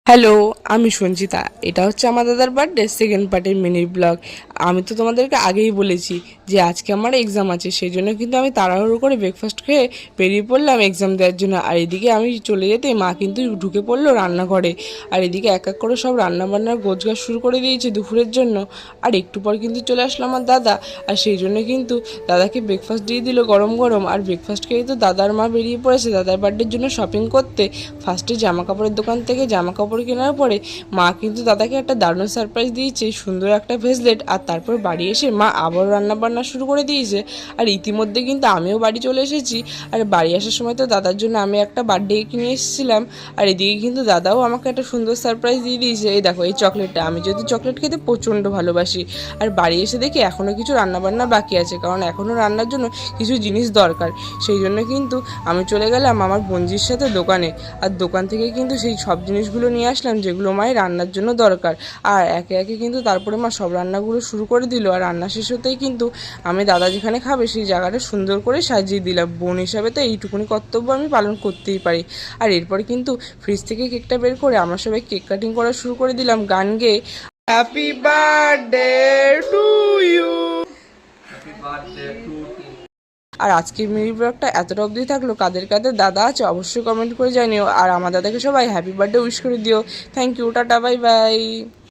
Hello, আমি সঞ্চিতা। এটা হচ্ছে আমার দাদার বার্থডে সেকেন্ড পার্টের মিনি ব্লগ। আমি তো তোমাদেরকে আগেই বলেছি যে আজকে আমার এক্সাম আছে, সেই জন্য কিন্তু আমি তাড়াহুড়ো করে ব্রেকফাস্ট খেয়ে বেরিয়ে পড়লাম এক্সাম দেওয়ার জন্য। আর এদিকে আমি চলে যেতে মা কিন্তু ঢুকে পড়লো রান্নাঘরে। আর এদিকে এক এক করে সব রান্নাবান্নার গোছগাছ শুরু করে দিয়েছে দুপুরের জন্য। আর একটু পর কিন্তু চলে আসলো আমার দাদা, আর সেই জন্য কিন্তু দাদাকে ব্রেকফাস্ট দিয়ে দিল গরম গরম। আর ব্রেকফাস্ট খেয়ে তো দাদার মা বেরিয়ে পড়েছে দাদার বার্থডের জন্য শপিং করতে। ফার্স্টে জামা কাপড়ের দোকান থেকে জামা কাপড় কেনার পরে মা কিন্তু দাদাকে একটা দারুণ সারপ্রাইজ দিয়েছে, সুন্দর একটা ভেসলেট। আর তারপর বাড়ি এসে মা আবার রান্না বান্না শুরু করে দিয়েছে। আর ইতিমধ্যে কিন্তু আমিও বাড়ি চলে এসেছি। আর বাড়ি আসার সময় তো দাদার জন্য আমি একটা বার্থডে কিনে এসেছিলাম। আর এদিকে কিন্তু দাদাও আমাকে একটা সুন্দর সারপ্রাইজ দিয়ে দিয়েছে। এই দেখো এই চকলেটটা, আমি যদি চকলেট খেতে প্রচণ্ড ভালোবাসি। আর বাড়ি এসে দেখি এখনও কিছু রান্নাবান্না বাকি আছে, কারণ এখনও রান্নার জন্য কিছু জিনিস দরকার। সেই জন্য কিন্তু আমি চলে গেলাম আমার বোনজির সাথে দোকানে। আর দোকান থেকে কিন্তু সেই সব জিনিসগুলো নিয়ে আসলাম যেগুলো মায়ের রান্নার জন্য দরকার। আর একে একে কিন্তু তারপরে মা সব রান্নাগুলো শুরু করে দিল। আর রান্না শেষ হতেই কিন্তু আমি দাদা যেখানে খাবে সেই জায়গাটা সুন্দর করে সাজিয়ে দিলাম। বোন হিসাবে তো এইটুকুনি কর্তব্য আমি পালন করতেই পারি। আর এরপর কিন্তু ফ্রিজ থেকে কেকটা বের করে আমরা সবাই কেক কাটিং করা শুরু করে দিলাম গান গেয়ে, হ্যাপি বার্থডে টু ইউ। আর আজকের মিনি ব্লগটা এতটা অবধি থাকলো। কাদের কাদের দাদা আছে অবশ্যই কমেন্ট করে জানিও। আর আমার দাদাকে সবাই হ্যাপি বার্থডে উইশ করে দিও। Thank you, tata, bye by.